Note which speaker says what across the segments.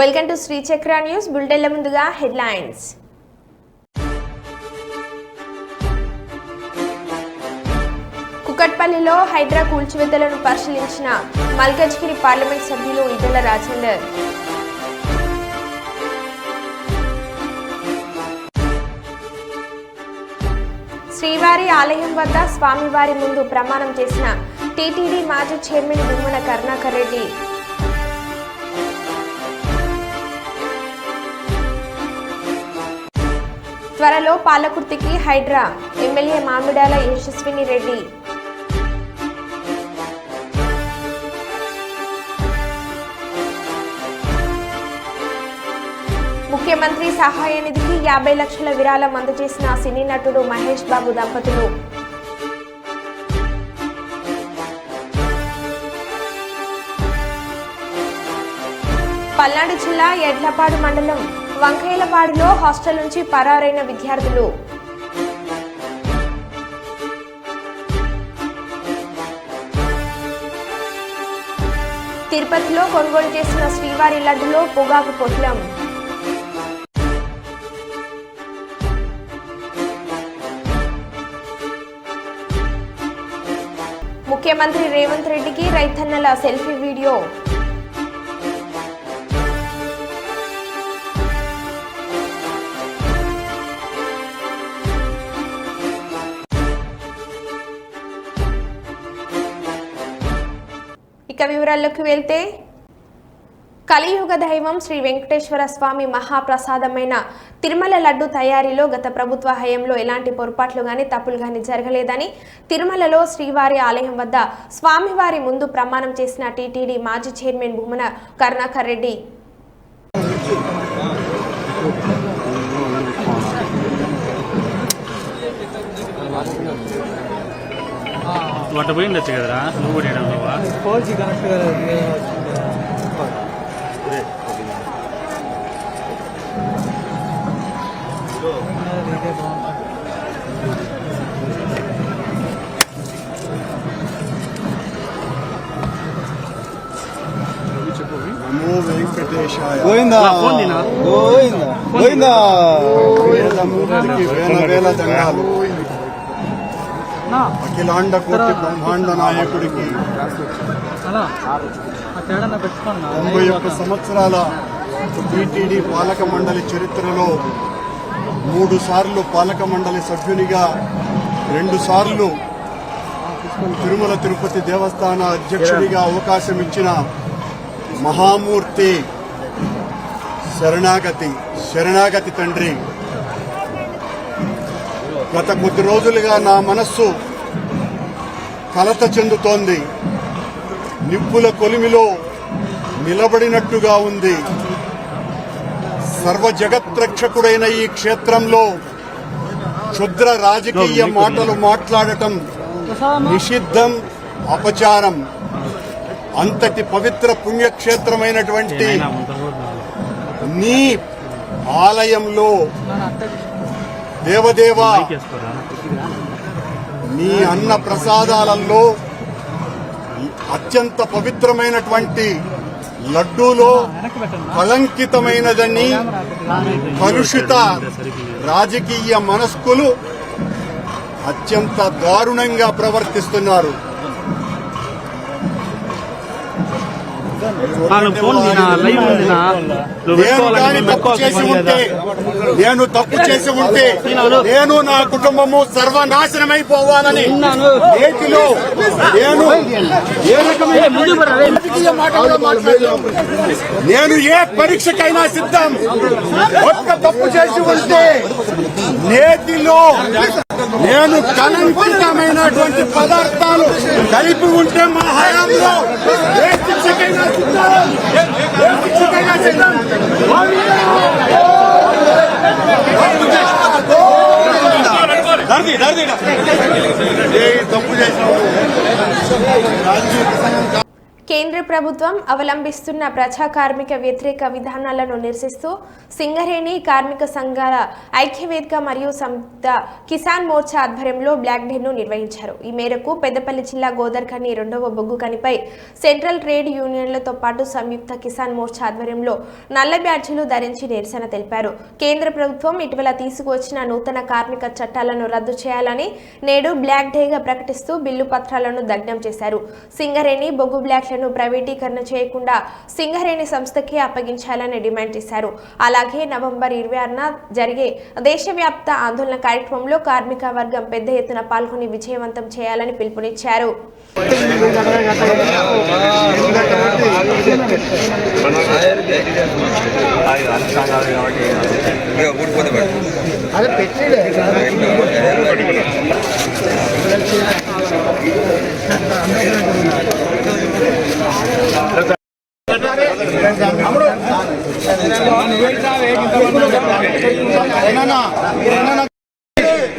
Speaker 1: Welcome to Shri చక్ర news బులెటిన్ల ముందుగా headlines. కుకట్పల్లిలో Hydraa కూల్చివేతలను పరిశీలించిన మల్కజ్గిరి పార్లమెంట్ సభ్యులు ఈటెల రాజేందర్. శ్రీవారి ఆలయం వద్ద స్వామివారి ముందు ప్రమాణం చేసిన టీటీడీ మాజీ చైర్మన్ భూమన కరుణాకర్ రెడ్డి. త్వరలో పాలకుర్తికి హైడ్రా, ఎమ్మెల్యే మామిడాల యశస్విని రెడ్డి. ముఖ్యమంత్రి సహాయ నిధికి 50 లక్షల విరాళం అందజేసిన సినీ నటుడు మహేష్ బాబు దంపతులు. పల్నాడు జిల్లా ఎడ్లపాడు మండలం వంకయ్యలపాడులో హాస్టల్ నుంచి పరారైన విద్యార్థులు. తిరుపతిలో కొనుగోలు చేసిన శ్రీవారి లడ్డులో పొగాకు పొట్లం. ముఖ్యమంత్రి రేవంత్ రెడ్డికి రైతన్నల సెల్ఫీ వీడియో. ఇక వివరాల్లోకి వెళ్తే, కలియుగ దైవం శ్రీ వెంకటేశ్వర స్వామి మహాప్రసాదమైన తిరుమల లడ్డు తయారీలో గత ప్రభుత్వ హయాంలో ఎలాంటి పొరపాట్లు గాని తప్పులు గాని జరగలేదని తిరుమలలో శ్రీవారి ఆలయం వద్ద స్వామివారి ముందు ప్రమాణం చేసిన టీటీడీ మాజీ చైర్మన్ భూమన కరుణాకర్ రెడ్డి.
Speaker 2: అట్ట పోయిండొచ్చు కదరా, నువ్వు కూడా కరెక్ట్ కదా.
Speaker 3: నమో వెంకటేశాయ.
Speaker 2: గోవిందా
Speaker 3: గోవిందా గోవిందా. వేదమూర్తికి వేల వేల దండాలు. అఖిలాండ కోటి బ్రహ్మాండ నాయకుడికి 91 సంవత్సరాల టీటీడీ పాలక మండలి చరిత్రలో 3 సార్లు పాలక మండలి సభ్యునిగా, 2 సార్లు తిరుమల తిరుపతి దేవస్థాన అధ్యక్షుడిగా అవకాశం ఇచ్చిన మహామూర్తి శరణాగతి తండ్రి. గత కొద్ది రోజులుగా నా మనస్సు కలత చెందుతోంది. నిప్పుల కొలిమిలో నిలబడినట్టుగా ఉంది. సర్వ జగత్రక్షకుడైన ఈ క్షేత్రంలో క్షుద్ర రాజకీయ మాటలు మాట్లాడటం నిషిద్ధం, అపచారం. అంతటి పవిత్ర పుణ్యక్షేత్రమైనటువంటి నీ ఆలయంలో దేవదేవా, నీ అన్న ప్రసాదాలలో అత్యంత పవిత్రమైనటువంటి లడ్డూలో కళంకితమైనదని కలుషిత రాజకీయ మనస్కులు అత్యంత దారుణంగా ప్రవర్తిస్తున్నారు. నేను తప్పు చేసి ఉంటే నేను నా కుటుంబము సర్వనాశనమైపోవాలని నేటిలో నేను ఏ పరీక్షకైనా సిద్ధం. ఒక్క తప్పు చేసి ఉంటే నేటిలో నేను కలంకితమైనటువంటి పదార్థాలు కలిపి ఉంటే మా హయాంలో ఏ శిక్షకైనా సిద్ధం.
Speaker 1: కేంద్ర ప్రభుత్వం అవలంబిస్తున్న ప్రజా కార్మిక వ్యతిరేక విధానాలను నిరసిస్తూ సింగరేణి కార్మిక సంఘాల ఐక్యవేదిక మరియు సంయుక్త కిసాన్ మోర్చా ఆధ్వర్యంలో బ్లాక్ డేను నిర్వహించారు. ఈ మేరకు పెద్దపల్లి జిల్లా గోదర్ఖని 2వ బొగ్గు కనిపై సెంట్రల్ ట్రేడ్ యూనియన్లతో పాటు సంయుక్త కిసాన్ మోర్చా ఆధ్వర్యంలో నల్ల బ్యాడ్జీలు ధరించి నిరసన తెలిపారు. కేంద్ర ప్రభుత్వం ఇటీవల తీసుకువచ్చిన నూతన కార్మిక చట్టాలను రద్దు చేయాలని నేడు బ్లాక్ డేగా ప్రకటిస్తూ బిల్లు పత్రాలను దగ్ధం చేశారు. సింగరేణి బొగ్గు బ్లాక్లను ప్రైవేటీకరణ చేయకుండా సింగరేణి సంస్థకి అప్పగించాలని డిమాండ్ చేశారు. అలాగే నవంబర్ 26న జరిగే దేశవ్యాప్త ఆందోళన కార్యక్రమంలో కార్మిక వర్గం పెద్ద ఎత్తున పాల్గొని విజయవంతం చేయాలని పిలుపునిచ్చారు.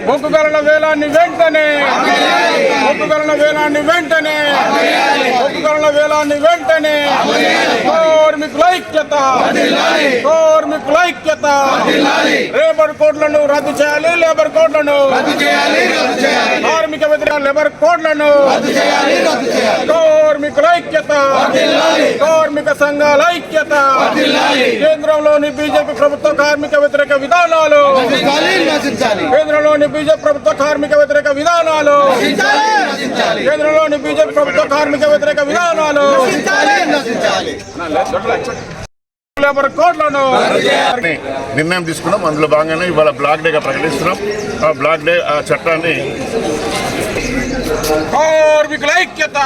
Speaker 3: బొగ్గుగల వేలాన్ని వెంటనే బొగ్గుగల వేలాన్ని వెంటనే బొగ్గుగల వేలాన్ని వెంటనే కార్మికుల ఐక్యత కార్మికుల ఐక్యత లేబర్ కోడ్లను రద్దు చేయాలి లేబర్ కోడ్లను కార్మిక వ్యతిరేక లేబర్ కోడ్లను కార్మికుల ఐక్యత కార్మిక సంఘాల ఐక్యత కేంద్రంలోని బీజేపీ ప్రభుత్వ కార్మిక వ్యతిరేక విధానాలు కేంద్రంలోని బీజేపీ ప్రభుత్వ కార్మిక వ్యతిరేక విధానాలు కేంద్రంలోని బీజేపీ ప్రభుత్వ కార్మిక వ్యతిరేక విధానాలు లేబర్ కోడ్లను నిర్ణయం తీసుకున్నాం. అందులో భాగంగానే ఇవాళ బ్లాక్ డేగా ప్రకటిస్తున్నాం. ఆ బ్లాక్ డే ఆ చట్టాన్ని కార్మికుల ఐక్యత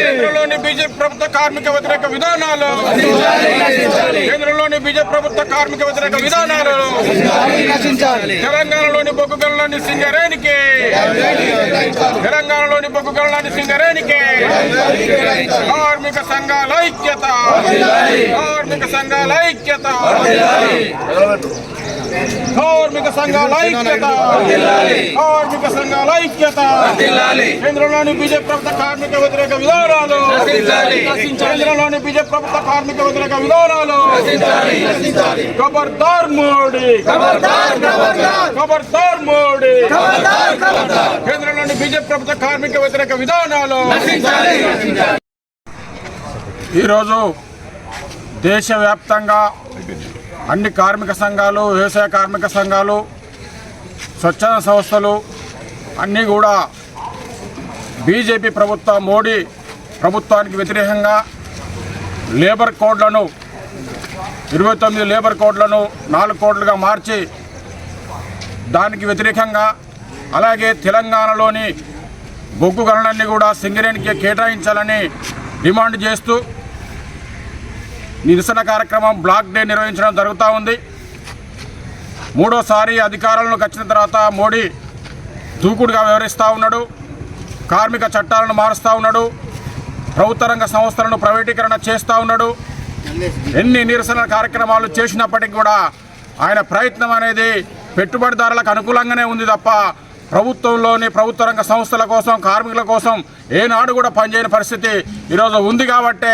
Speaker 3: కేంద్రంలోని బీజేపీ ప్రభుత్వ కార్మిక వ్యతిరేక విధానాలు కేంద్రంలోని బీజేపీ ప్రభుత్వ కార్మిక వ్యతిరేక విధానాలు తెలంగాణలోని బొగ్గు గనులని సింగరేణికి తెలంగాణలోని బొగ్గు గనులని సింగరేణికి కార్మిక సంఘాల ఐక్యత కార్మిక సంఘాల ఐక్యత కార్మిక సంఘాల ఐక్యత కార్మిక సంఘాల ఐక్యత కేంద్రంలోని బీజేపీ ప్రభుత్వ కార్మిక వ్యతిరేక విధానాలు కేంద్రంలోని బీజేపీ ప్రభుత్వ కార్మిక వ్యతిరేక విధానాలు ఖబర్దార్ మోడీ ఖబర్దార్ మోడీ కేంద్రంలోని బీజేపీ ప్రభుత్వ కార్మిక వ్యతిరేక విధానాలు. ఈరోజు దేశవ్యాప్తంగా అన్ని కార్మిక సంఘాలు వ్యవసాయ కార్మిక సంఘాలు స్వచ్ఛంద సంస్థలు అన్నీ కూడా బీజేపీ ప్రభుత్వ మోడీ ప్రభుత్వానికి వ్యతిరేకంగా లేబర్ కోడ్లను 29 లేబర్ కోడ్లను 4 కోడ్లుగా మార్చి దానికి వ్యతిరేకంగా అలాగే తెలంగాణలోని బొగ్గు గనులన్నీ కూడా సింగరేణికి కేటాయించాలని డిమాండ్ చేస్తూ నిరసన కార్యక్రమం బ్లాక్ డే నిర్వహించడం జరుగుతూ ఉంది. మూడోసారి అధికారంలోకి వచ్చిన తర్వాత మోడీ దూకుడుగా వ్యవహరిస్తూ ఉన్నాడు. కార్మిక చట్టాలను మారుస్తూ ఉన్నాడు. ప్రభుత్వ రంగ సంస్థలను ప్రైవేటీకరణ చేస్తూ ఉన్నాడు. ఎన్ని నిరసన కార్యక్రమాలు చేసినప్పటికీ కూడా ఆయన ప్రయత్నం అనేది పెట్టుబడిదారులకు అనుకూలంగానే ఉంది తప్ప ప్రభుత్వంలోని ప్రభుత్వ రంగ సంస్థల కోసం కార్మికుల కోసం ఏనాడు కూడా పనిచేయని పరిస్థితి ఈరోజు ఉంది. కాబట్టే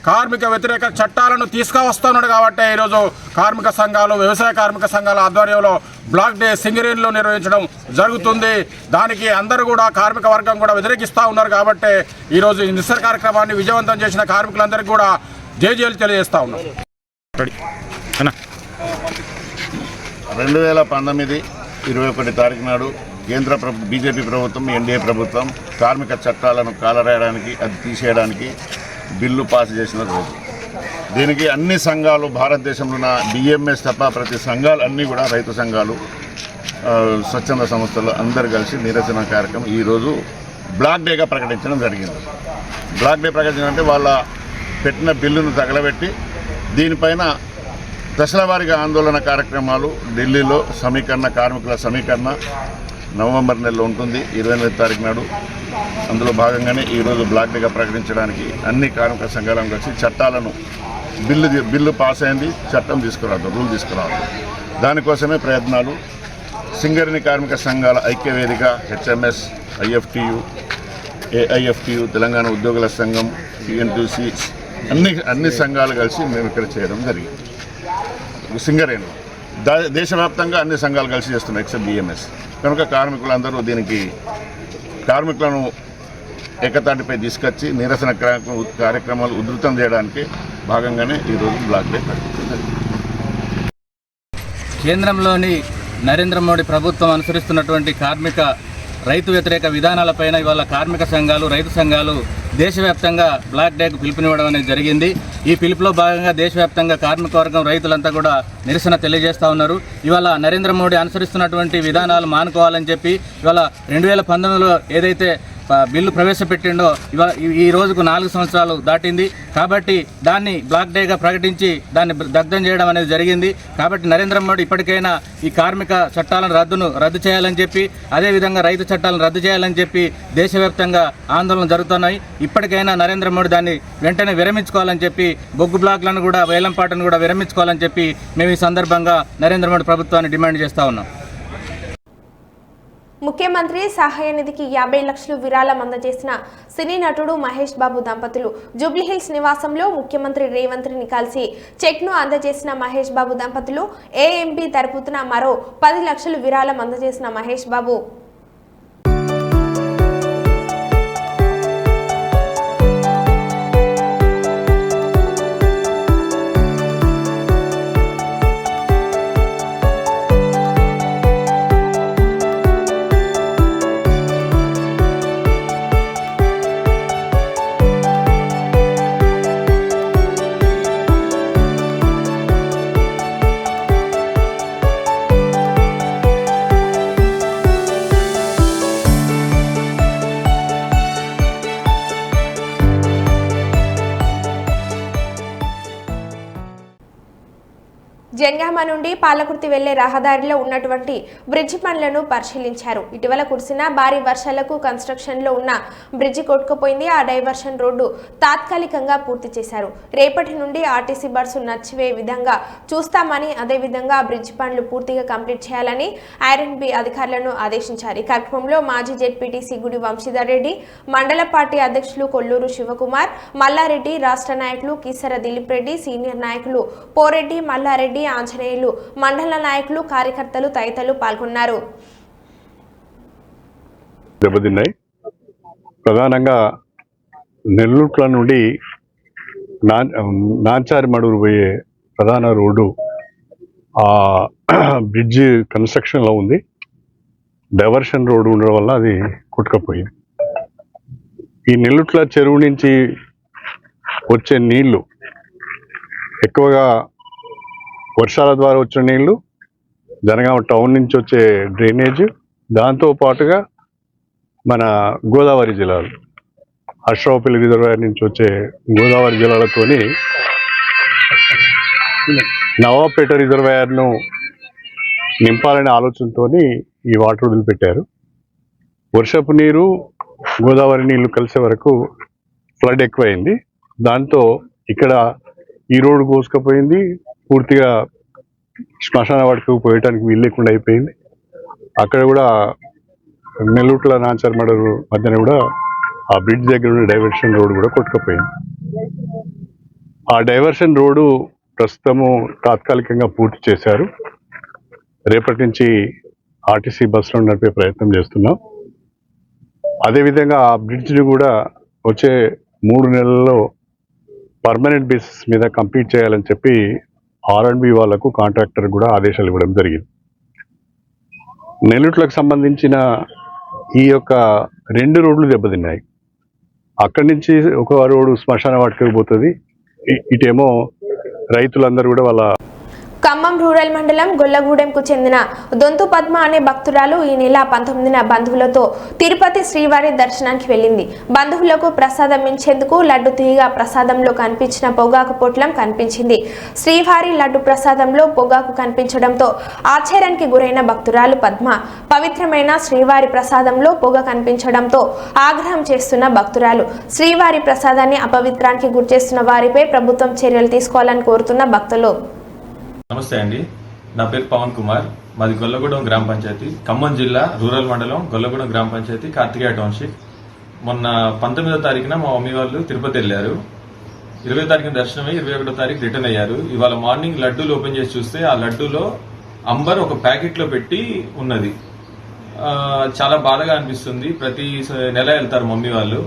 Speaker 3: కార్మిక వ్యతిరేక చట్టాలను తీసుకువస్తున్నాడు. కాబట్టే ఈరోజు కార్మిక సంఘాలు వ్యవసాయ కార్మిక సంఘాల ఆధ్వర్యంలో బ్లాక్ డే సింగరేణిలో నిర్వహించడం జరుగుతుంది. దానికి అందరూ కూడా కార్మిక వర్గం కూడా వ్యతిరేకిస్తూ ఉన్నారు. కాబట్టే ఈరోజు ఈ నిరసన కార్యక్రమాన్ని విజయవంతం చేసిన కార్మికులందరికీ కూడా జేజేలు తెలియజేస్తూ ఉన్నారు.
Speaker 4: 2019 21 తారీఖు నాడు కేంద్ర బీజేపీ ప్రభుత్వం ఎన్డీఏ ప్రభుత్వం కార్మిక చట్టాలను కాలరాయడానికి అది తీసేయడానికి బిల్లు పాస్ చేసిన రోజు. దీనికి అన్ని సంఘాలు భారతదేశంలో ఉన్న డిఎంఎస్ తప్ప ప్రతి సంఘాలు అన్నీ కూడా రైతు సంఘాలు స్వచ్ఛంద సంస్థలు అందరు కలిసి నిరసన కార్యక్రమం ఈరోజు బ్లాక్ డేగా ప్రకటించడం జరిగింది. బ్లాక్ డే ప్రకటించడం అంటే వాళ్ళ పెట్టిన బిల్లును తగలబెట్టి దీనిపైన దశల వారీగా ఆందోళన కార్యక్రమాలు ఢిల్లీలో సమీకరణ కార్మికుల సమీకరణ నవంబర్ నెలలో ఉంటుంది 28 తారీఖు నాడు. అందులో భాగంగానే ఈరోజు బ్లాక్ డేగా ప్రకటించడానికి అన్ని కార్మిక సంఘాలను కలిసి చట్టాలను బిల్లు పాస్ అయింది, చట్టం తీసుకురాదు, రూల్ తీసుకురాదు. దానికోసమే AIFTU, తెలంగాణ ఉద్యోగుల సంఘం, TNTUC అన్ని సంఘాలు కలిసి మేము ఇక్కడ చేయడం జరిగింది. సింగరేణి దేశవ్యాప్తంగా అన్ని సంఘాలు కలిసి చేస్తున్నాయి ఎక్సెప్ట్ BMS. కనుక కార్మికులందరూ దీనికి కార్మికులను ఏకతాటిపై తీసుకొచ్చి నిరసన కార్యక్రమాలు ఉధృతం చేయడానికి భాగంగానే ఈరోజు బ్లాక్ డే ప్రకటించింది.
Speaker 5: కేంద్రంలోని నరేంద్ర మోడీ ప్రభుత్వం అనుసరిస్తున్నటువంటి రైతు వ్యతిరేక విధానాలపైన ఇవాళ కార్మిక సంఘాలు, రైతు సంఘాలు దేశవ్యాప్తంగా బ్లాక్ డేకు పిలుపునివ్వడం అనేది జరిగింది. ఈ పిలుపులో భాగంగా దేశవ్యాప్తంగా కార్మిక వర్గం, రైతులంతా కూడా నిరసన తెలియజేస్తూ ఉన్నారు. ఇవాళ నరేంద్ర మోడీ అనుసరిస్తున్నటువంటి విధానాలు మానుకోవాలని చెప్పి ఇవాళ 2019లో ఏదైతే బిల్లు ప్రవేశపెట్టిండో ఈ రోజుకు 4 సంవత్సరాలు దాటింది. కాబట్టి దాన్ని బ్లాక్ డేగా ప్రకటించి దాన్ని దగ్ధం చేయడం అనేది జరిగింది. కాబట్టి నరేంద్ర మోడీ ఇప్పటికైనా ఈ కార్మిక చట్టాలను రద్దు చేయాలని చెప్పి, అదేవిధంగా రైతు చట్టాలను రద్దు చేయాలని చెప్పి దేశవ్యాప్తంగా ఆందోళనలు జరుగుతున్నాయి. ఇప్పటికైనా నరేంద్ర మోడీ దాన్ని వెంటనే విరమించుకోవాలని చెప్పి, బొగ్గు బ్లాక్లను కూడా, వేలంపాటను కూడా విరమించుకోవాలని చెప్పి మేము ఈ సందర్భంగా నరేంద్ర మోడీ ప్రభుత్వాన్ని డిమాండ్ చేస్తూ ఉన్నాం.
Speaker 1: ముఖ్యమంత్రి సహాయ నిధికి 50 లక్షలు విరాళం అందజేసిన సినీ నటుడు మహేష్ బాబు దంపతులు జూబ్లీహిల్స్ నివాసంలో ముఖ్యమంత్రి రేవంత్ రెడ్డిని కలిసి చెక్ను అందజేసిన మహేష్ బాబు దంపతులు AMB తరపున మరో 10 లక్షలు విరాళం అందజేసిన మహేష్ బాబు జంగామ నుండి పాలకుర్తి వెళ్లే రహదారిలో ఉన్నటువంటి బ్రిడ్జి పనులను పరిశీలించారు. ఇటీవల కురిసిన భారీ వర్షాలకు కన్స్ట్రక్షన్లో ఉన్న బ్రిడ్జి కొట్టుకుపోయింది. ఆ డైవర్షన్ రోడ్డు తాత్కాలికంగా పూర్తి చేశారు. రేపటి నుండి ఆర్టీసీ బస్సు నడిచివే విధంగా చూస్తామని, అదేవిధంగా బ్రిడ్జి పనులు పూర్తిగా కంప్లీట్ చేయాలని RNB అధికారులను ఆదేశించారు. ఈ కార్యక్రమంలో మాజీ జెడ్పీటీసీ గుడి వంశీధర్ రెడ్డి, మండల పార్టీ అధ్యక్షులు కొల్లూరు శివకుమార్, మల్లారెడ్డి, రాష్ట్ర నాయకులు కీసర దిలీప్ రెడ్డి, సీనియర్ నాయకులు పోరెడ్డి, మల్లారెడ్డి, ఆంజనేయులు, మండల నాయకులు, కార్యకర్తలు తదితరులు పాల్గొన్నారు.
Speaker 6: దెబ్బతిన్నాయి. ప్రధానంగా నెల్లూట్ల నుండి నాంచారి మడూరు పోయే ప్రధాన రోడ్డు బ్రిడ్జ్ కన్స్ట్రక్షన్లో ఉంది. డైవర్షన్ రోడ్డు ఉండడం వల్ల అది కొట్టుకపోయింది. ఈ నెల్లూట్ల చెరువు నుంచి వచ్చే నీళ్లు ఎక్కువగా వర్షాల ద్వారా వచ్చిన నీళ్లు, జనగామ టౌన్ నుంచి వచ్చే డ్రైనేజ్, దాంతో పాటుగా మన గోదావరి జిల్లాలు, అశ్రావపల్లి రిజర్వాయర్ నుంచి వచ్చే గోదావరి జిల్లాలతోని నవాపేట రిజర్వాయర్ను నింపాలనే ఆలోచనతో ఈ వాటర్ వదిలిపెట్టారు. వర్షపు నీరు, గోదావరి నీళ్లు కలిసే వరకు ఫ్లడ్ ఎక్కువైంది. దాంతో ఇక్కడ ఈ రోడ్డు కోసుకపోయింది. పూర్తిగా శ్మశాన వాటికి పోయటానికి వీలు లేకుండా అయిపోయింది. అక్కడ కూడా నెల్లూట్ల నాంచారి మడూరు మధ్యన కూడా ఆ బ్రిడ్జ్ దగ్గర ఉన్న డైవర్షన్ రోడ్డు కూడా కొట్టుకుపోయింది. ఆ డైవర్షన్ రోడ్డు ప్రస్తుతము తాత్కాలికంగా పూర్తి చేశారు. రేపటి నుంచి ఆర్టీసీ బస్సులో నడిపే ప్రయత్నం చేస్తున్నాం. అదేవిధంగా ఆ బ్రిడ్జ్ని కూడా వచ్చే 3 నెలల్లో పర్మనెంట్ బేసిస్ మీద కంప్లీట్ చేయాలని చెప్పి RNB వాళ్లకు, కాంట్రాక్టర్ కూడా ఆదేశాలు ఇవ్వడం జరిగింది. నెల్లూట్లకు సంబంధించిన ఈ యొక్క 2 రోడ్లు దెబ్బతిన్నాయి. అక్కడి నుంచి ఒక రోడ్డు శ్మశాన వాటికి పోతుంది. ఇటేమో రైతులందరూ కూడా వాళ్ళ
Speaker 1: ఖమ్మం రూరల్ మండలం గొల్లగూడెంకు చెందిన దొంతు పద్మ అనే భక్తురాలు ఈ నెల 19న బంధువులతో తిరుపతి శ్రీవారి దర్శనానికి వెళ్ళింది. బంధువులకు ప్రసాదం ఇచ్చేందుకు లడ్డు తీయగా ప్రసాదంలో కనిపించిన పొగాకు పొట్లం కనిపించింది. శ్రీవారి లడ్డు ప్రసాదంలో పొగాకు కనిపించడంతో ఆశ్చర్యానికి గురైన భక్తురాలు పద్మ పవిత్రమైన శ్రీవారి ప్రసాదంలో పొగ కనిపించడంతో ఆగ్రహం చేస్తున్న భక్తురాలు శ్రీవారి ప్రసాదాన్ని అపవిత్రానికి గురిచేస్తున్న వారిపై ప్రభుత్వం చర్యలు తీసుకోవాలని కోరుతున్న భక్తులు.
Speaker 7: నమస్తే అండి, నా పేరు పవన్ కుమార్. మాది గొల్లగూడెం గ్రామ పంచాయతీ, ఖమ్మం జిల్లా రూరల్ మండలం గొల్లగూడెం గ్రామ పంచాయతీ, కార్తికేయ టౌన్షిప్. మొన్న 19వ తారీఖున మా మమ్మీ వాళ్ళు తిరుపతి వెళ్ళారు. 20వ తారీఖున దర్శనం అయ్యి 21వ తారీఖు రిటర్న్ అయ్యారు. ఇవాళ మార్నింగ్ లడ్డూలు ఓపెన్ చేసి చూస్తే ఆ లడ్డూలో అంబర్ ఒక ప్యాకెట్ లో పెట్టి ఉన్నది. చాలా బాధగా అనిపిస్తుంది. ప్రతి నెల వెళ్తారు మమ్మీ వాళ్ళు.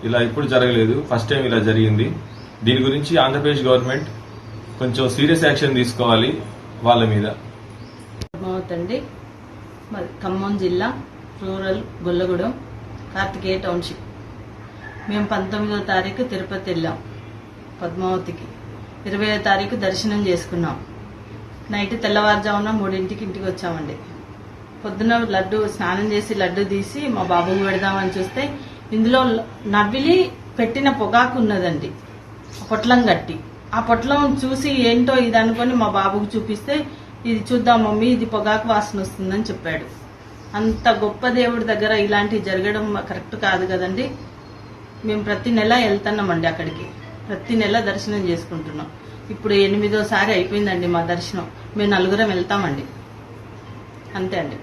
Speaker 7: ఇలా ఎప్పుడు జరగలేదు, ఫస్ట్ టైం ఇలా జరిగింది. దీని గురించి ఆంధ్రప్రదేశ్ గవర్నమెంట్ కొంచెం సీరియస్ యాక్షన్ తీసుకోవాలి వాళ్ళ మీద.
Speaker 8: పద్మావతి, ఖమ్మం జిల్లా, రూరల్ గొల్లగూడెం, కార్తికేయ టౌన్షిప్. మేము 19వ తారీఖు తిరుపతి వెళ్ళాం పద్మావతికి. 20వ తారీఖు దర్శనం చేసుకున్నాం. నైట్ తెల్లవారుజామున 3ంటికి ఇంటికి వచ్చామండి. పొద్దున లడ్డు స్నానం చేసి లడ్డు తీసి మా బాబుకు పెడదామని చూస్తే ఇందులో నవ్విలి పెట్టిన పొగాకు ఉన్నదండి, పొట్లం కట్టి. ఆ పొట్లం చూసి ఏంటో ఇది అనుకొని మా బాబుకు చూపిస్తే, ఇది చూద్దాం మమ్మీ, ఇది పొగాకు వాసన వస్తుందని చెప్పాడు. అంత గొప్ప దేవుడి దగ్గర ఇలాంటివి జరగడం కరెక్ట్ కాదు కదండి. మేము ప్రతి నెల వెళ్తున్నామండి అక్కడికి, ప్రతి నెల దర్శనం చేసుకుంటున్నాం. ఇప్పుడు 8వ సారి అయిపోయిందండి మా దర్శనం. మేము 4గురం వెళ్తామండి, అంతే అండి.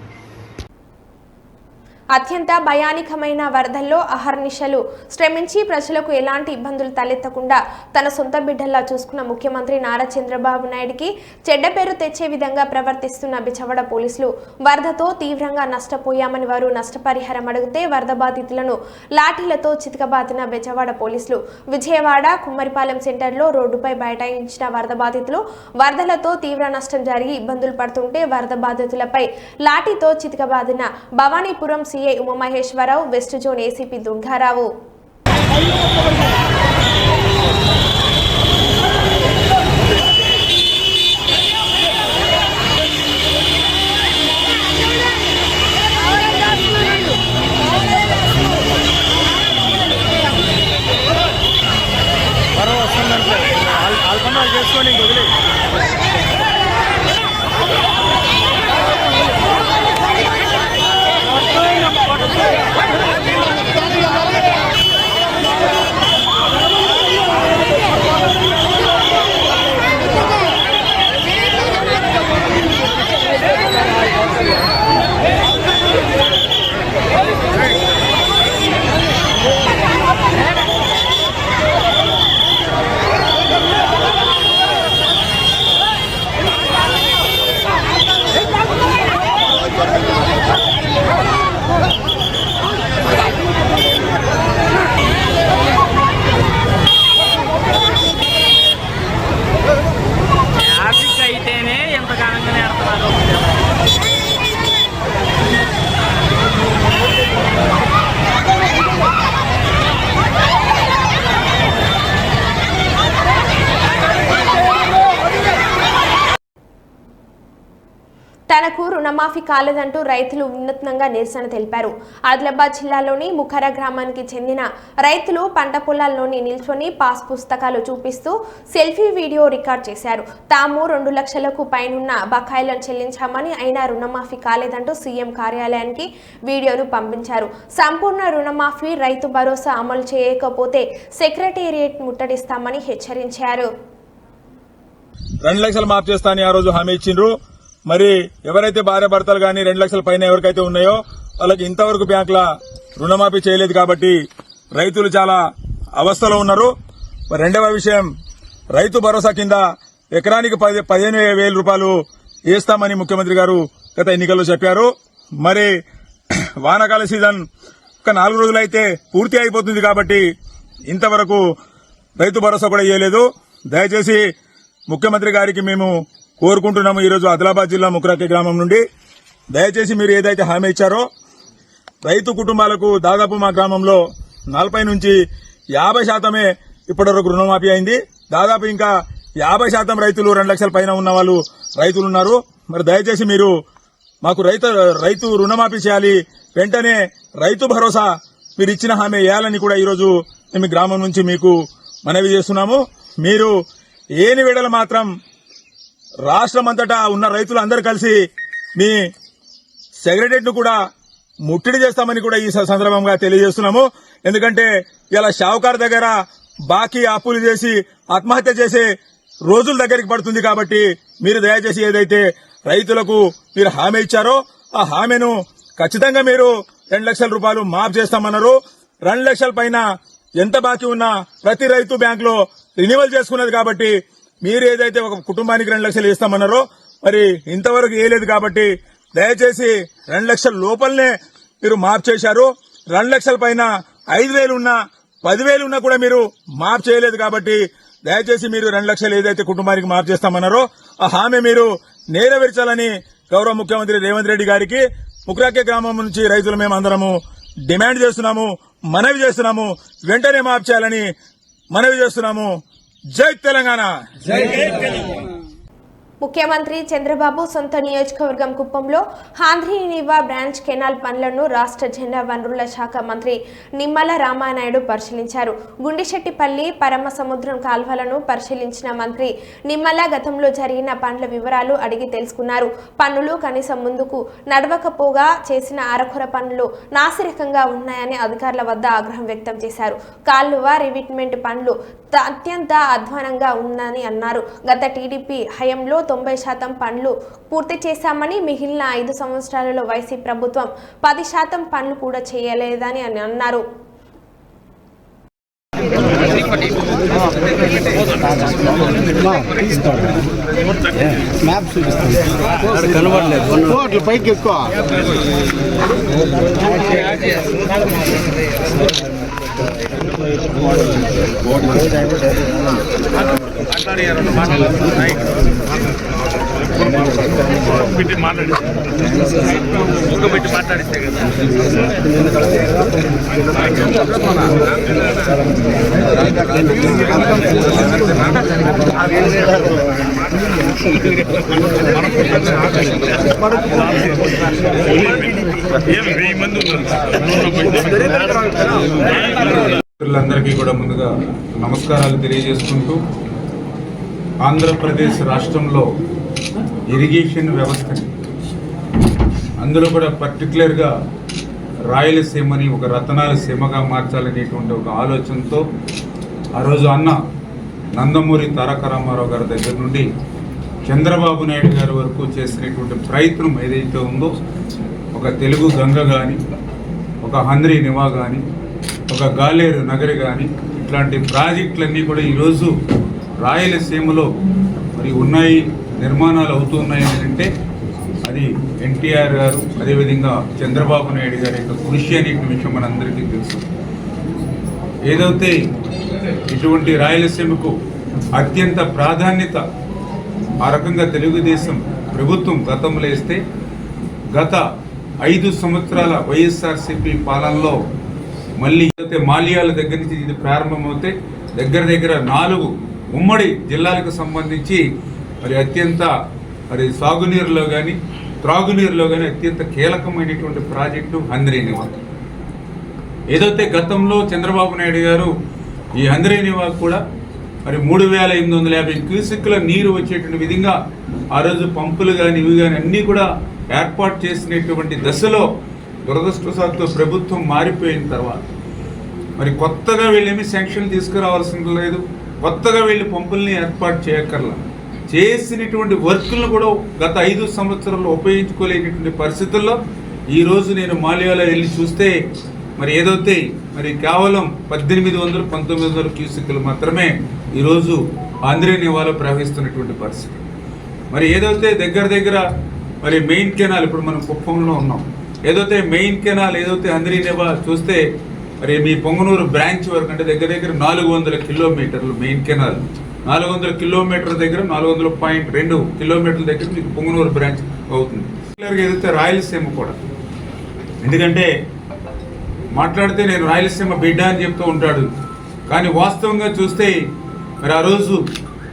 Speaker 1: అత్యంత భయానకమైన వరదల్లో అహర్నిశలు శ్రమించి ప్రజలకు ఎలాంటి ఇబ్బందులు తలెత్తకుండా తన సొంత బిడ్డల్లా చూసుకున్న ముఖ్యమంత్రి నారా చంద్రబాబు నాయుడికి చెడ్డ పేరు తెచ్చే విధంగా ప్రవర్తిస్తున్న బిచవడ పోలీసులు వరదతో తీవ్రంగా నష్టపోయామని వారు నష్టపరిహారం అడిగితే వరద బాధితులను లాఠీలతో చితకబాదిన బిచవడ పోలీసులు. విజయవాడ కుమ్మరిపాలెం సెంటర్లో రోడ్డుపై బైఠాయించిన వరద బాధితులు వరదలతో తీవ్ర నష్టం జరిగి ఇబ్బందులు పడుతుంటే వరద బాధితులపై లాఠీతో చితకబాదిన Bhavanipuram CI Umamaheswararao, west zone ACP Durgarao. తనకు రుణమాఫీ కాలేదంటూ రైతులు వినూత్నంగా నిరసన తెలిపారు. ఆదిలాబాద్ జిల్లాలోని ముఖరా గ్రామానికి చెందిన రైతులు పంట పొలాల్లోని నిల్చొని పాస్ పుస్తకాలు చూపిస్తూ సెల్ఫీ వీడియో రికార్డ్ చేశారు. తాము 2 లక్షలకు పైనున్న బకాయిలను చెల్లించామని అయినా రుణమాఫీ కాలేదంటూ సీఎం కార్యాలయానికి వీడియోను పంపించారు. సంపూర్ణ రుణమాఫీ, రైతు భరోసా అమలు చేయకపోతే సెక్రటేరియట్ ముట్టడిస్తామని హెచ్చరించారు.
Speaker 9: 2 లక్షలు మాఫ్ చేస్తా అని ఆ రోజు హామీ ఇచ్చిండ్రు. మరి ఎవరైతే భార్య భర్తలు గానీ 2 లక్షల పైన ఎవరికైతే ఉన్నాయో వాళ్ళకి ఇంతవరకు బ్యాంకుల రుణమాఫీ చేయలేదు కాబట్టి రైతులు చాలా అవస్థలో ఉన్నారు. రెండవ విషయం, రైతు భరోసా కింద ఎకరానికి 15,000 రూపాయలు వేస్తామని ముఖ్యమంత్రి గారు గత ఎన్నికల్లో చెప్పారు. మరి వానాకాల సీజన్ ఒక 4 రోజులైతే పూర్తి అయిపోతుంది కాబట్టి ఇంతవరకు రైతు భరోసా కూడా ఇవ్వలేదు. దయచేసి ముఖ్యమంత్రి గారికి మేము కోరుకుంటున్నాము. ఈరోజు ఆదిలాబాద్ జిల్లా ముఖరాకి గ్రామం నుండి దయచేసి మీరు ఏదైతే హామీ ఇచ్చారో రైతు కుటుంబాలకు దాదాపు మా గ్రామంలో 40 నుంచి 50% ఇప్పటివరకు రుణమాఫీ అయింది. దాదాపు ఇంకా 50% రైతులు 2 లక్షల పైన ఉన్న వాళ్ళు రైతులు ఉన్నారు. మరి దయచేసి మీరు మాకు రైతు రుణమాఫీ చేయాలి. వెంటనే రైతు భరోసా మీరు ఇచ్చిన హామీ వేయాలని కూడా ఈరోజు మేము గ్రామం నుంచి మీకు మనవి చేస్తున్నాము. మీరు ఏని వేళలు మాత్రం రాష్ట్రమంతటా ఉన్న రైతులందరూ కలిసి మీ సెక్రటరియట్ ను కూడా ముట్టడి చేస్తామని కూడా ఈ సందర్భంగా తెలియజేస్తున్నాము. ఎందుకంటే ఇలా షావుకారు దగ్గర బాకీ అప్పులు చేసి ఆత్మహత్య చేసే రోజుల దగ్గరికి పడుతుంది. కాబట్టి మీరు దయచేసి ఏదైతే రైతులకు మీరు హామీ ఇచ్చారో ఆ హామీను ఖచ్చితంగా మీరు 2 లక్షల రూపాయలు మాఫ్ చేస్తామన్నారు. 2 లక్షల పైన ఎంత బాకీ ఉన్నా ప్రతి రైతు బ్యాంకులో రినివల్ చేసుకున్నది కాబట్టి మీరు ఏదైతే ఒక కుటుంబానికి 2 లక్షలు ఇస్తామన్నారో మరి ఇంతవరకు వేయలేదు కాబట్టి దయచేసి 2 లక్షల లోపలనే మీరు మాఫ్ చేశారు. 2 లక్షల పైన 5,000 ఉన్నా 10,000 ఉన్నా కూడా మీరు మాఫ్ చేయలేదు కాబట్టి దయచేసి మీరు 2 లక్షలు ఏదైతే కుటుంబానికి మాఫ్ చేస్తామన్నారో ఆ హామీ మీరు నెరవేర్చాలని గౌరవ ముఖ్యమంత్రి రేవంత్ రెడ్డి గారికి ముక్రాకే గ్రామం నుంచి రైతులు మేము అందరము డిమాండ్ చేస్తున్నాము, మనవి చేస్తున్నాము. వెంటనే మాఫ్ చేయాలని మనవి చేస్తున్నాము. జై తెలంగాణ.
Speaker 1: ముఖ్యమంత్రి చంద్రబాబు సొంత నియోజకవర్గం కుప్పంలో హాంద్రీనివా బ్రాంచ్ కెనాల్ పనులను రాష్ట్ర జల వనరుల శాఖ మంత్రి నిమ్మల రామానాయుడు పరిశీలించారు. గుండిశెట్టిపల్లి పరమసముద్రం కాల్వలను పరిశీలించిన మంత్రి నిమ్మల గతంలో జరిగిన పనుల వివరాలు అడిగి తెలుసుకున్నారు. పనులు కనీసం ముందుకు నడవకపోగా చేసిన అరకొర పనులు నాసిరకంగా ఉన్నాయని అధికారుల వద్ద ఆగ్రహం వ్యక్తం చేశారు. కాలువ రివిట్మెంట్ పనులు అత్యంత అధ్వానంగా ఉందని అన్నారు. గత టీడీపీ హయాంలో 90% పనులు పూర్తి చేశామని, మిగిలిన 5 సంవత్సరాలలో వైసీపీ ప్రభుత్వం 10% పనులు కూడా చేయలేదని అన్నారు.
Speaker 10: పైకి ఎక్కువ
Speaker 2: మాట్లాడిస్తే కదా
Speaker 3: మిత్రులందరికీ కూడా ముందుగా నమస్కారాలు తెలియజేసుకుంటూ ఆంధ్రప్రదేశ్ రాష్ట్రంలో ఇరిగేషన్ వ్యవస్థని అందులో కూడా పర్టికులర్గా రాయలసీమని ఒక రతనాల సీమగా మార్చాలనేటువంటి ఒక ఆలోచనతో ఆ రోజు అన్న నందమూరి తారక రామారావు గారి దగ్గర నుండి చంద్రబాబు నాయుడు గారి వరకు చేసినటువంటి ప్రయత్నం ఏదైతే ఉందో ఒక తెలుగు గంగ కానీ, ఒక హంద్రీనివా కానీ, ఒక గాలేరు నగరి కానీ, ఇట్లాంటి ప్రాజెక్టులన్నీ కూడా ఈరోజు రాయలసీమలో మరి ఉన్నాయి, నిర్మాణాలు అవుతున్నాయి అంటే అది ఎన్టీఆర్ గారు అదేవిధంగా చంద్రబాబు నాయుడు గారి యొక్క కృషి అనే విషయం మనందరికీ తెలుసు. ఏదైతే ఇటువంటి రాయలసీమకు అత్యంత ప్రాధాన్యత ఆ రకంగా తెలుగుదేశం ప్రభుత్వం గతంలో ఇస్తే గత 5 సంవత్సరాల వైఎస్ఆర్సీపీ పాలనలో మళ్ళీ మాల్యాల దగ్గర నుంచి ఇది ప్రారంభమవుతే దగ్గర 4 ఉమ్మడి జిల్లాలకు సంబంధించి మరి అత్యంత మరి సాగునీరులో కానీ త్రాగునీరులో కానీ అత్యంత కీలకమైనటువంటి ప్రాజెక్టు హంద్రీనివా. ఏదైతే గతంలో చంద్రబాబు నాయుడు గారు ఈ హంద్రీనివా కూడా మరి 3,850 క్యూసెక్కుల నీరు వచ్చేటువంటి విధంగా ఆ రోజు పంపులు కానీ ఇవి కానీ అన్నీ కూడా ఏర్పాటు చేసినటువంటి దశలో దురదృష్టవశాత్తు ప్రభుత్వం మారిపోయిన తర్వాత మరి కొత్తగా వీళ్ళేమి శాంక్షన్లు తీసుకురావాల్సిన లేదు, కొత్తగా వీళ్ళు పంపుల్ని ఏర్పాటు చేయక్కర్లా. చేసినటువంటి వర్కులను కూడా గత 5 సంవత్సరాల్లో ఉపయోగించుకోలేనటువంటి పరిస్థితుల్లో ఈరోజు నేను మాల్యాలో వెళ్ళి చూస్తే మరి ఏదైతే మరి కేవలం 1800-1900 క్యూసెక్కులు మాత్రమే ఈరోజు హంద్రీనివాలో ప్రవహిస్తున్నటువంటి పరిస్థితి. మరి ఏదైతే దగ్గర మరి మెయిన్ కెనాల్ ఇప్పుడు మనం కుప్పంలో ఉన్నాం, ఏదైతే మెయిన్ కెనాల్ ఏదైతే హంద్రీనివా చూస్తే మరి మీ పొంగనూరు బ్రాంచ్ వరకు అంటే దగ్గర 400 కిలోమీటర్లు మెయిన్ కెనాల్, 400 కిలోమీటర్ల దగ్గర 400.2 కిలోమీటర్ల దగ్గర మీకు పొంగనూరు బ్రాంచ్ అవుతుంది. ఏదైతే రాయలసీమ కూడా, ఎందుకంటే మాట్లాడితే నేను రాయలసీమ బిడ్డ అని చెప్తూ ఉంటాడు, కానీ వాస్తవంగా చూస్తే మరి ఆ రోజు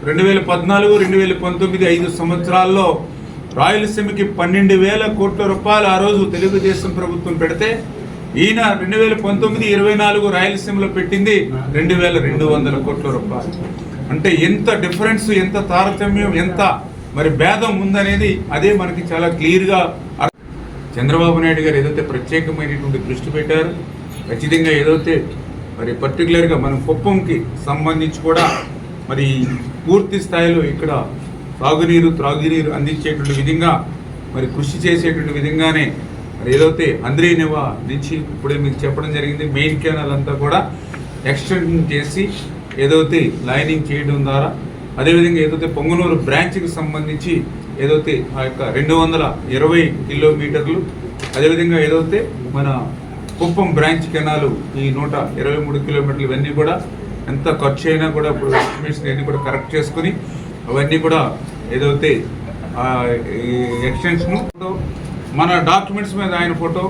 Speaker 3: 2014-2019 5 సంవత్సరాల్లో రాయలసీమకి 12,000 కోట్ల రూపాయలు ఆ రోజు తెలుగుదేశం ప్రభుత్వం పెడితే ఈయన 2019-24 రాయలసీమలో పెట్టింది 2,200 కోట్ల రూపాయలు. అంటే ఎంత డిఫరెన్స్, ఎంత తారతమ్యం, ఎంత మరి భేదం ఉందనేది అదే మనకి చాలా క్లియర్గా చంద్రబాబు నాయుడు గారు ఏదైతే ప్రత్యేకమైనటువంటి దృష్టి పెట్టారు, ఖచ్చితంగా ఏదైతే మరి పర్టికులర్గా మనం కుప్పంకి సంబంధించి కూడా మరి పూర్తి స్థాయిలో ఇక్కడ సాగునీరు త్రాగునీరు అందించేటువంటి విధంగా మరి కృషి చేసేటువంటి విధంగానే
Speaker 10: మరి ఏదైతే అంద్రీనివా నుంచి ఇప్పుడే మీకు చెప్పడం జరిగింది, మెయిన్ కెనాల్ అంతా కూడా ఎక్స్టెండ్ చేసి ఏదైతే లైనింగ్ చేయడం ద్వారా, అదేవిధంగా ఏదైతే పొంగనూరు బ్రాంచ్కి సంబంధించి ఏదైతే ఆ యొక్క 220 కిలోమీటర్లు, అదేవిధంగా ఏదైతే మన కుప్పం బ్రాంచ్ కెనాలు ఈ 123 కిలోమీటర్లు, ఇవన్నీ కూడా ఎంత ఖర్చు అయినా కూడా ఇప్పుడు ఎస్టిమేషన్ అన్నీ కూడా కరెక్ట్ చేసుకుని అవన్నీ కూడా ఏదైతే ఎక్స్టెన్షన్ మన డాక్యుమెంట్స్ మీద ఆయన ఫోటో,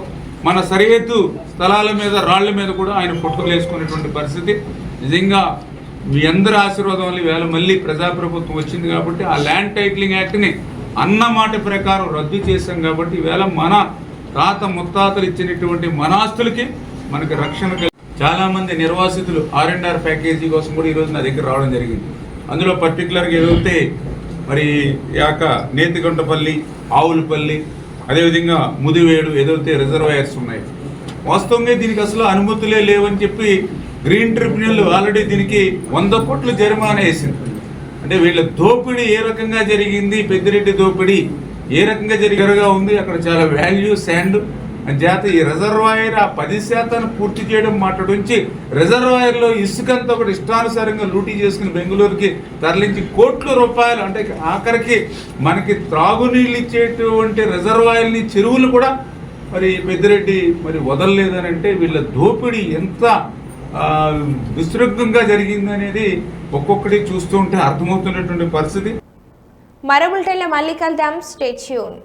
Speaker 10: మన సరిహద్దు స్థలాల మీద రాళ్ల మీద కూడా ఆయన ఫోటోలు వేసుకునేటువంటి పరిస్థితి. నిజంగా మీ అందరి ఆశీర్వాదం వల్ల ఈవేళ మళ్ళీ ప్రజాప్రభుత్వం వచ్చింది కాబట్టి ఆ ల్యాండ్ టైటిలింగ్ యాక్ట్ని అన్న మాట ప్రకారం రద్దు చేశాం కాబట్టి ఈవేళ మన తాత ముత్తాతలు ఇచ్చినటువంటి మన ఆస్తులకి మనకి రక్షణ. చాలామంది నిర్వాసితులు R&R ప్యాకేజీ కోసం కూడా ఈరోజు నా దగ్గర రావడం జరిగింది. అందులో పర్టికులర్గా ఏదైతే మరి యాక నేతిగొండపల్లి, ఆవులపల్లి, అదేవిధంగా ముదివేడు ఏదైతే రిజర్వాయర్స్ ఉన్నాయి, వాస్తవంగా దీనికి అసలు అనుమతులే లేవని చెప్పి గ్రీన్ ట్రిబ్యునల్ ఆల్రెడీ దీనికి 100 కోట్ల జరిమానా వేసింది. అంటే వీళ్ళ దోపిడీ ఏ రకంగా జరిగింది, పెద్దిరెడ్డి దోపిడీ ఏ రకంగా జరిగేగా ఉంది, అక్కడ చాలా వాల్యూ శాండ్ అని చేత ఈ రిజర్వాయర్ ఆ 10% పూర్తి చేయడం మాట్లాడుంచి రిజర్వాయర్లో ఇసుకంతా ఒకటి ఇష్టానుసారంగా లూటీ చేసుకుని బెంగళూరుకి తరలించి కోట్ల రూపాయలు, అంటే ఆఖరికి మనకి త్రాగునీళ్ళు ఇచ్చేటువంటి రిజర్వాయర్ని, చెరువులు కూడా మరి పెద్దిరెడ్డి మరి వదలలేదని అంటే వీళ్ళ దోపిడీ ఎంత విస్తృతంగా జరిగిందనేది ఒక్కొక్కటి చూస్తూ ఉంటే అర్థమవుతున్నటువంటి పరిస్థితి.
Speaker 1: మరో బులెటిన్లో మళ్ళీ కలుద్దాం. Stay tune.